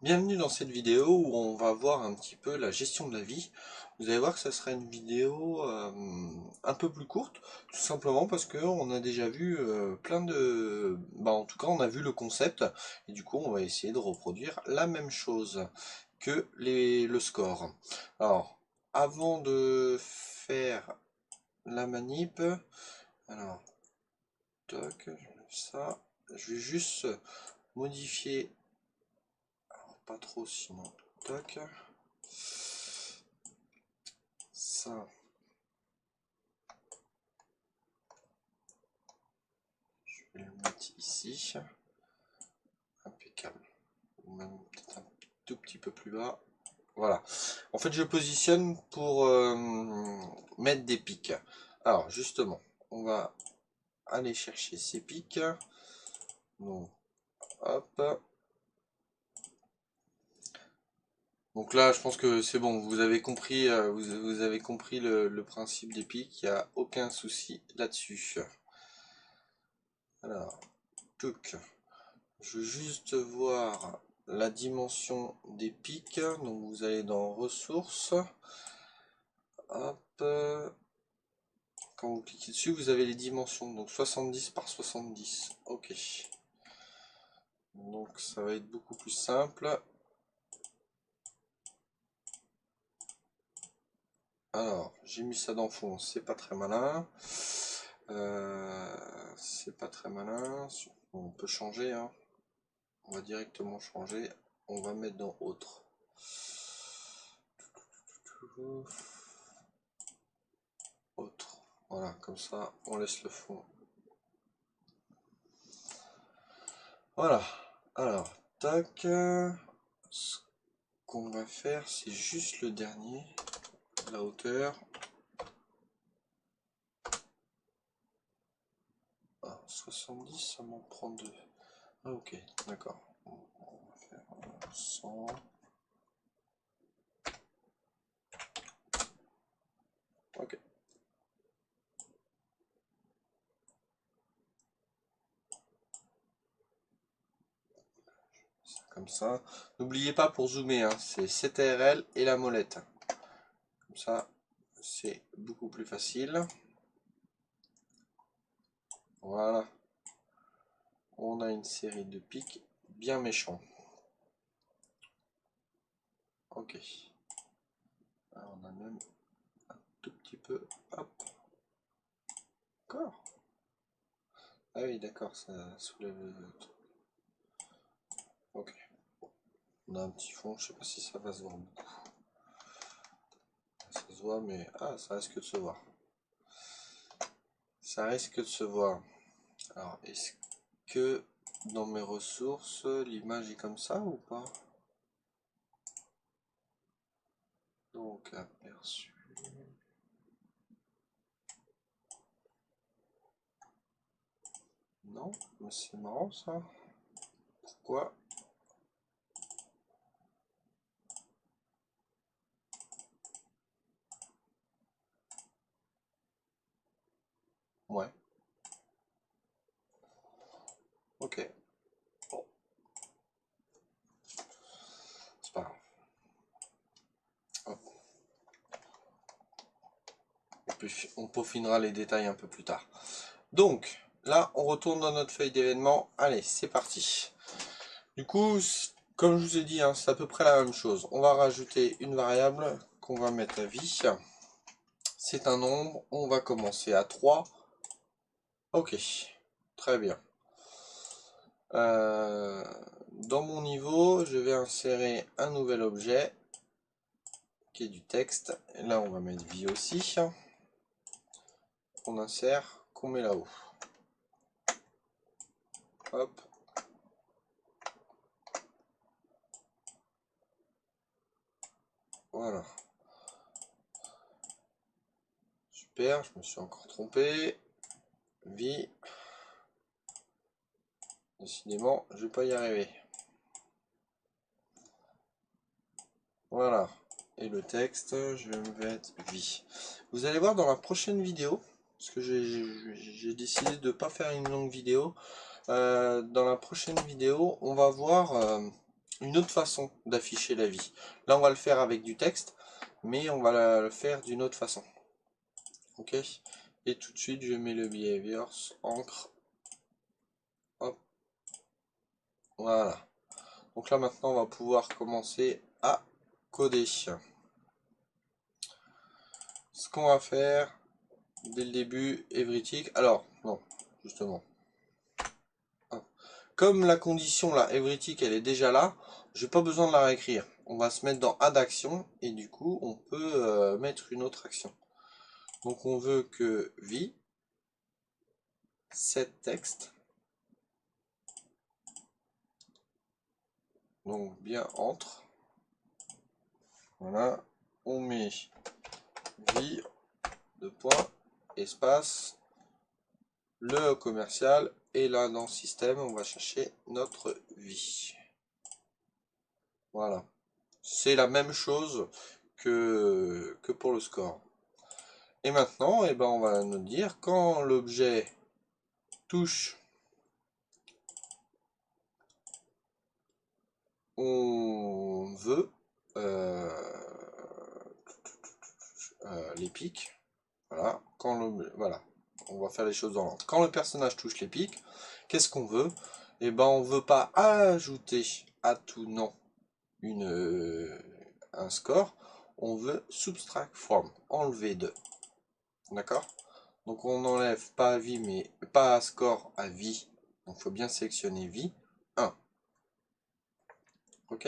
Bienvenue dans cette vidéo où on va voir un petit peu la gestion de la vie. Vous allez voir que ça sera une vidéo un peu plus courte, tout simplement parce que on a déjà vu plein de... en tout cas on a vu le concept, et du coup on va essayer de reproduire la même chose que le score. Alors, avant de faire la manip, alors, toc, je mets ça, je vais juste modifier, pas trop sinon, toc. Ça, je vais le mettre ici. Impeccable. Ou même peut-être un tout petit peu plus bas. Voilà. En fait, je positionne pour mettre des pics. Alors, justement, on va aller chercher ces pics. Donc, hop. Donc là, je pense que c'est bon. Vous avez compris, vous avez compris le principe des pics. Il n'y a aucun souci là-dessus. Alors, touc. Je veux juste voir la dimension des pics. Donc vous allez dans ressources. Hop. Quand vous cliquez dessus, vous avez les dimensions. Donc 70 par 70. Ok. Donc ça va être beaucoup plus simple. Alors, j'ai mis ça dans le fond. C'est pas très malin. C'est pas très malin. On peut changer, hein. On va directement changer. On va mettre dans autre. Autre. Voilà, comme ça, on laisse le fond. Voilà. Alors, tac. Ce qu'on va faire, c'est juste le dernier. La hauteur. Ah, 70, ça m'en prend deux. Ah, ok, d'accord. On va faire 100. Ok. Comme ça. N'oubliez pas pour zoomer, hein, c'est CTRL et la molette. Comme ça, c'est beaucoup plus facile. Voilà. On a une série de pics bien méchants. Ok. Là, on a même un tout petit peu. Hop. Encore. Ah oui, d'accord, ça soulève le truc. Ok. On a un petit fond, je sais pas si ça va se voir beaucoup. Ça se voit, mais... Ah, ça risque de se voir. Ça risque de se voir. Alors, est-ce que dans mes ressources, l'image est comme ça ou pas? Donc, aperçu. Non, mais c'est marrant ça. Pourquoi? Ouais, ok. Bon, c'est pas grave. Hop. On peaufinera les détails un peu plus tard. Donc, là, on retourne dans notre feuille d'événements. Allez, c'est parti. Du coup, comme je vous ai dit, hein, c'est à peu près la même chose. On va rajouter une variable qu'on va mettre à vie. C'est un nombre. On va commencer à 3. Ok, très bien. Dans mon niveau, je vais insérer un nouvel objet qui est du texte. Et là, on va mettre vie aussi. On insère, qu'on met là-haut. Hop. Voilà. Super, je me suis encore trompé. Vie. Décidément, je vais pas y arriver. Voilà. Et le texte, je vais me mettre vie. Vous allez voir dans la prochaine vidéo, parce que j'ai décidé de ne pas faire une longue vidéo. Dans la prochaine vidéo, on va voir une autre façon d'afficher la vie. Là, on va le faire avec du texte, mais on va le faire d'une autre façon. Ok. Et tout de suite, je mets le behaviors, encre. Hop. Voilà. Donc là, maintenant, on va pouvoir commencer à coder. Ce qu'on va faire dès le début, everything. Alors, non, justement. Comme la condition là, everything, elle est déjà là, j'ai pas besoin de la réécrire. On va se mettre dans add action et du coup, on peut mettre une autre action. Donc on veut que vie, set text, donc bien entre. Voilà, on met vie, deux points, espace, le commercial, et là dans système, on va chercher notre vie. Voilà. C'est la même chose que pour le score. Et maintenant, eh ben, on va nous dire quand l'objet touche, on veut les pics. Voilà. Voilà. On va faire les choses dans l'ordre. Quand le personnage touche les pics, qu'est-ce qu'on veut? Eh ben, on veut pas ajouter à tout nom un score. On veut subtract from, enlever de. D'accord? Donc on n'enlève pas à vie, mais pas à score à vie. Donc il faut bien sélectionner vie. 1. Ok?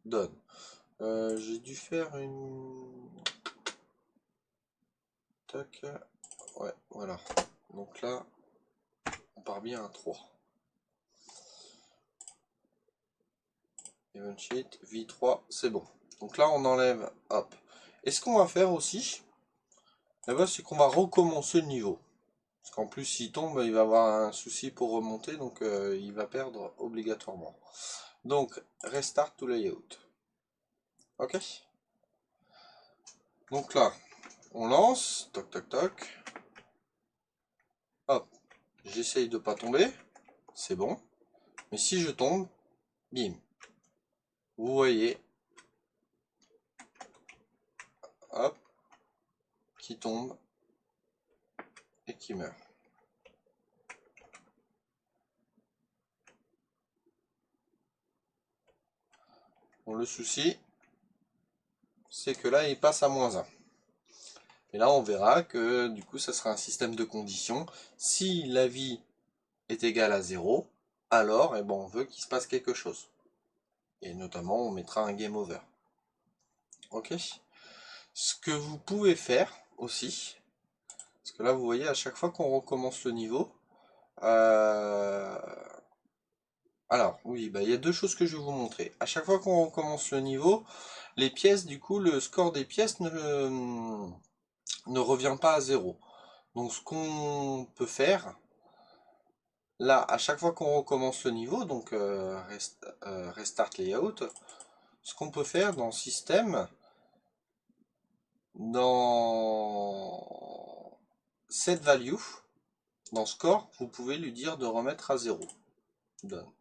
Donne. J'ai dû faire une... Tac. Ouais, voilà. Donc là, on part bien à 3. Event sheet, vie 3, c'est bon. Donc là, on enlève, hop. Et ce qu'on va faire aussi, c'est qu'on va recommencer le niveau. Parce qu'en plus, s'il tombe, il va avoir un souci pour remonter, donc il va perdre obligatoirement. Donc, restart to layout. Ok? Donc là, on lance, toc toc toc. Hop, j'essaye de pas tomber, c'est bon. Mais si je tombe, bim. Vous voyez, hop, qui tombe et qui meurt. Bon, le souci, c'est que là, il passe à -1. Et là, on verra que du coup, ça sera un système de conditions. Si la vie est égale à 0, alors eh ben, on veut qu'il se passe quelque chose. Et notamment, on mettra un game over. Ok? Ce que vous pouvez faire aussi, parce que là, vous voyez, à chaque fois qu'on recommence le niveau, alors, oui, bah, il y a deux choses que je vais vous montrer. À chaque fois qu'on recommence le niveau, les pièces, du coup, le score des pièces ne revient pas à 0. Donc, ce qu'on peut faire, là, à chaque fois qu'on recommence le niveau, donc restart layout, ce qu'on peut faire dans système, dans set value, dans score, vous pouvez lui dire de remettre à 0. Done.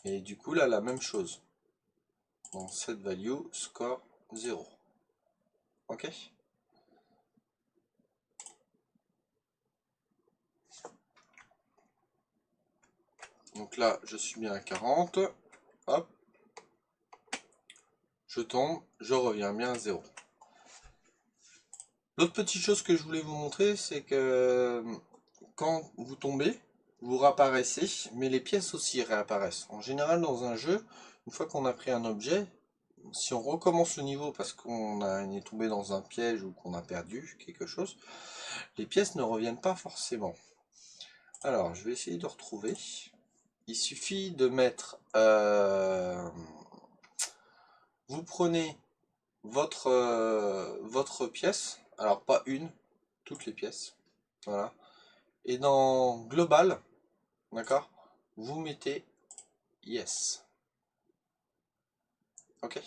Et du coup, là, la même chose. Dans set value, score 0. Ok? Donc là, je suis bien à 40. Hop. Je tombe, je reviens bien à 0. L'autre petite chose que je voulais vous montrer, c'est que quand vous tombez, vous réapparaissez, mais les pièces aussi réapparaissent. En général, dans un jeu, une fois qu'on a pris un objet, si on recommence le niveau parce qu'on est tombé dans un piège ou qu'on a perdu quelque chose, les pièces ne reviennent pas forcément. Alors, je vais essayer de retrouver. Il suffit de mettre... vous prenez votre pièce, alors pas une, toutes les pièces, voilà. Et dans Global, d'accord, vous mettez Yes. Ok.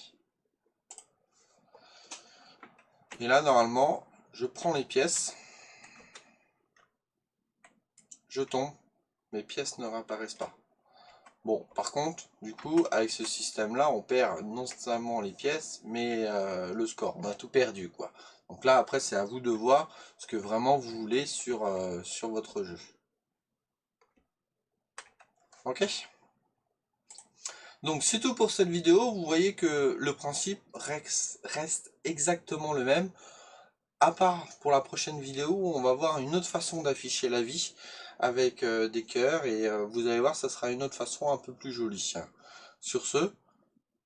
Et là, normalement, je prends les pièces, je tombe, mes pièces ne réapparaissent pas. Bon, par contre, du coup, avec ce système-là, on perd non seulement les pièces, mais le score. On a tout perdu, quoi. Donc là, après, c'est à vous de voir ce que vraiment vous voulez sur votre jeu. Ok? Donc c'est tout pour cette vidéo. Vous voyez que le principe reste exactement le même. À part pour la prochaine vidéo où on va voir une autre façon d'afficher la vie avec des cœurs et vous allez voir, ça sera une autre façon un peu plus jolie. Sur ce,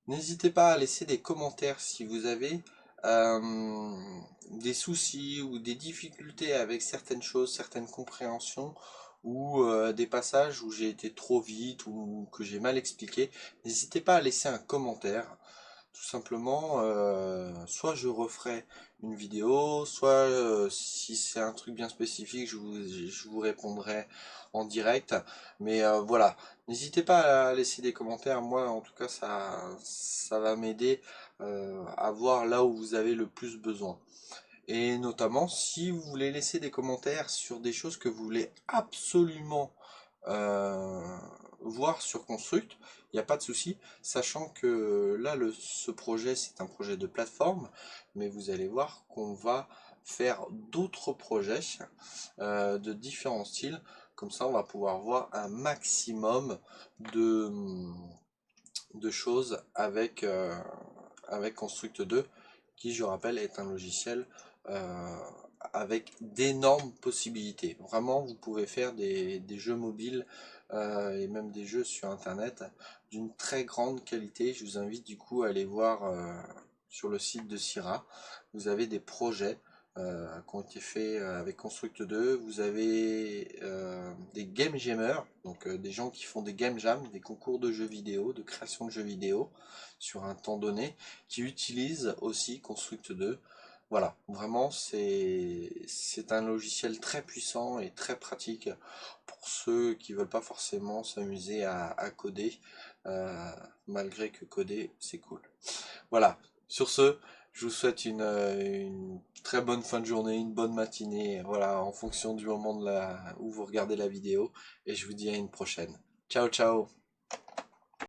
n'hésitez pas à laisser des commentaires si vous avez des soucis ou des difficultés avec certaines choses, certaines compréhensions ou des passages où j'ai été trop vite ou que j'ai mal expliqué. N'hésitez pas à laisser un commentaire. Tout simplement, soit je referai une vidéo, soit si c'est un truc bien spécifique, je vous répondrai en direct. Mais voilà, n'hésitez pas à laisser des commentaires. Moi, en tout cas, ça va m'aider à voir là où vous avez le plus besoin. Et notamment, si vous voulez laisser des commentaires sur des choses que vous voulez absolument voir sur Construct, il n'y a pas de souci, sachant que là, ce projet, c'est un projet de plateforme, mais vous allez voir qu'on va faire d'autres projets de différents styles. Comme ça, on va pouvoir voir un maximum de, de choses avec Construct 2, qui, je rappelle, est un logiciel euh, avec d'énormes possibilités. Vraiment, vous pouvez faire des jeux mobiles et même des jeux sur Internet d'une très grande qualité. Je vous invite du coup à aller voir sur le site de Syrah. Vous avez des projets qui ont été faits avec Construct 2. Vous avez des game jammers, donc des gens qui font des game jams, des concours de jeux vidéo, de création de jeux vidéo sur un temps donné, qui utilisent aussi Construct 2. Voilà, vraiment c'est un logiciel très puissant et très pratique pour ceux qui veulent pas forcément s'amuser à coder, malgré que coder c'est cool. Voilà, sur ce, je vous souhaite une très bonne fin de journée, une bonne matinée, voilà, en fonction du moment où vous regardez la vidéo, et je vous dis à une prochaine. Ciao ciao.